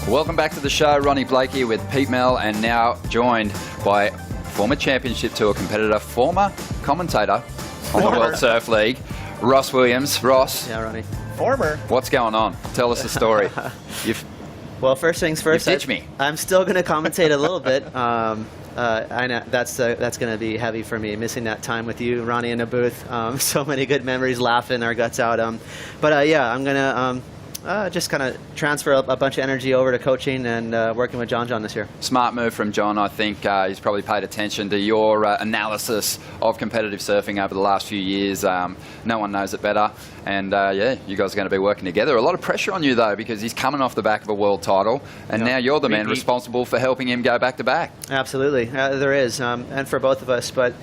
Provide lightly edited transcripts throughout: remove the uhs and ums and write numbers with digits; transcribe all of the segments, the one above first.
Welcome back to the show. Ronnie Blakey with Pete Mel, and now joined by former Championship Tour competitor, former commentator on the World Surf League, Ross Williams. Ross. Yeah, Ronnie. Former. What's going on? Tell us the story. Well, first things first. You ditched me. I'm still going to commentate a little bit. I know that's going to be heavy for me, missing that time with you, Ronnie, in the booth. So many good memories, laughing our guts out. Yeah, I'm going to just kind of transfer a bunch of energy over to coaching and working with John John this year. Smart move from John. I think he's probably paid attention to your analysis of competitive surfing over the last few years. No one knows it better. And yeah, you guys are going to be working together. A lot of pressure on you, though, because he's coming off the back of a world title, and now you're the man responsible for helping him go back to back. Absolutely. There is, and for both of us. But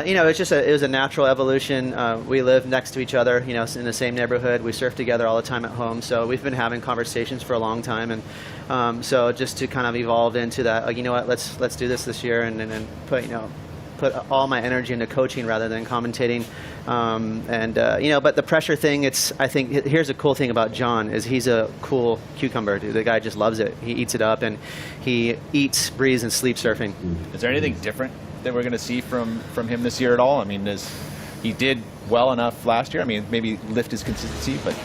you know, it was a natural evolution. We live next to each other, you know, in the same neighborhood. We surf together all the time at home, so we've been having conversations for a long time. And so just to kind of evolve into that, you know what, let's do this year, and put all my energy into coaching rather than commentating. You know, but the pressure thing, I think here's a cool thing about John is he's a cool cucumber, dude. The guy just loves it. He eats it up, and he eats, breathes, and sleeps surfing. Is there anything different that we're going to see from him this year at all? I mean, he did well enough last year. I mean, maybe lift his consistency, but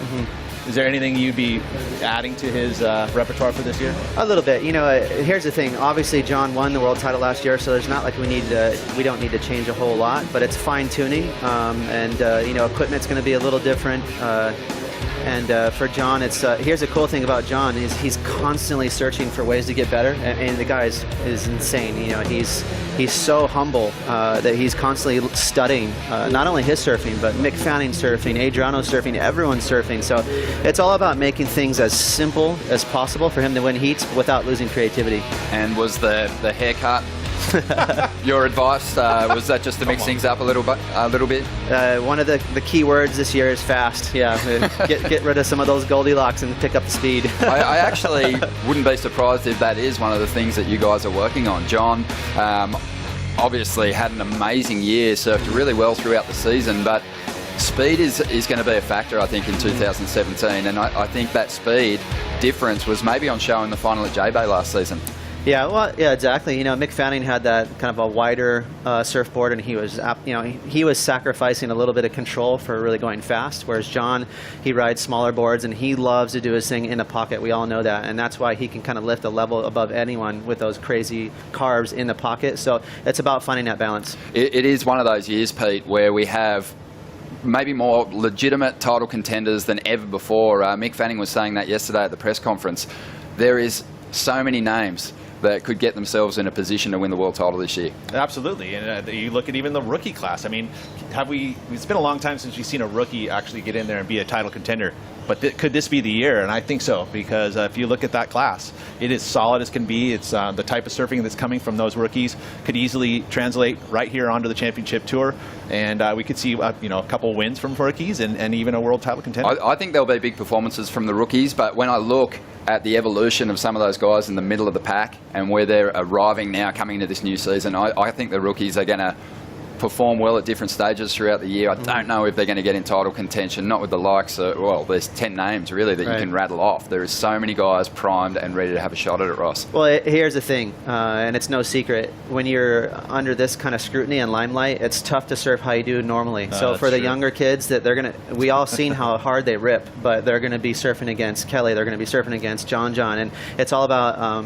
is there anything you'd be adding to his repertoire for this year? A little bit. You know, here's the thing. Obviously, John won the world title last year, so there's not like we don't need to change a whole lot, but it's fine tuning, you know, equipment's going to be a little different. For John, here's a cool thing about John is he's constantly searching for ways to get better, and the guy is insane. You know, he's so humble that he's constantly studying not only his surfing, but Mick Fanning surfing, Adriano's surfing, everyone's surfing. So it's all about making things as simple as possible for him to win heats without losing creativity. And was the haircut your advice? Was that just to mix things up a little bit? One of the key words this year is fast. Yeah, get rid of some of those Goldilocks and pick up the speed. I actually wouldn't be surprised if that is one of the things that you guys are working on. John obviously had an amazing year, surfed really well throughout the season, but speed is going to be a factor, I think, in 2017, and I think that speed difference was maybe on show in the final at J-Bay last season. Yeah, well, yeah, exactly. You know, Mick Fanning had that kind of a wider surfboard, and he was sacrificing a little bit of control for really going fast. Whereas John, he rides smaller boards, and he loves to do his thing in the pocket. We all know that, and that's why he can kind of lift a level above anyone with those crazy carves in the pocket. So it's about finding that balance. It is one of those years, Pete, where we have maybe more legitimate title contenders than ever before. Mick Fanning was saying that yesterday at the press conference. There is so many names that could get themselves in a position to win the world title this year. Absolutely, and you look at even the rookie class. I mean, it's been a long time since we've seen a rookie actually get in there and be a title contender. But could this be the year? And I think so, because if you look at that class, it is solid as can be. It's the type of surfing that's coming from those rookies could easily translate right here onto the championship tour, and we could see you know, a couple wins from rookies and even a world title contender. I think there'll be big performances from the rookies, but when I look at the evolution of some of those guys in the middle of the pack and where they're arriving now coming into this new season, I think the rookies are going to perform well at different stages throughout the year. I don't know if they're going to get in title contention, not with the likes of, well, there's 10 names really that you can rattle off. There is so many guys primed and ready to have a shot at it, Ross. Well, here's the thing, and it's no secret. When you're under this kind of scrutiny and limelight, it's tough to surf how you do normally. So for the younger kids, we all seen how hard they rip, but they're going to be surfing against Kelly, they're going to be surfing against John John, and it's all about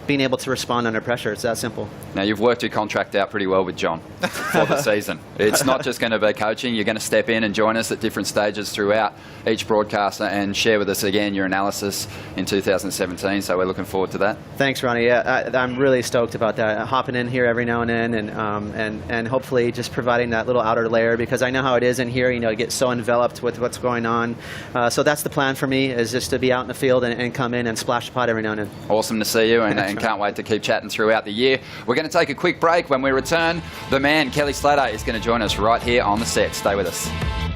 being able to respond under pressure. It's that simple. Now, you've worked your contract out pretty well with John for the season. It's not just going to be coaching. You're going to step in and join us at different stages throughout each broadcast and share with us again your analysis in 2017. So we're looking forward to that. Thanks, Ronnie. Yeah, I'm really stoked about that. Hopping in here every now and then, and hopefully just providing that little outer layer, because I know how it is in here. You know, get so enveloped with what's going on. So that's the plan for me, is just to be out in the field and come in and splash the pot every now and then. Awesome to see you, and can't wait to keep chatting throughout the year. We're going to take a quick break. When we return, the man, Kelly Slater, is going to join us right here on the set. Stay with us.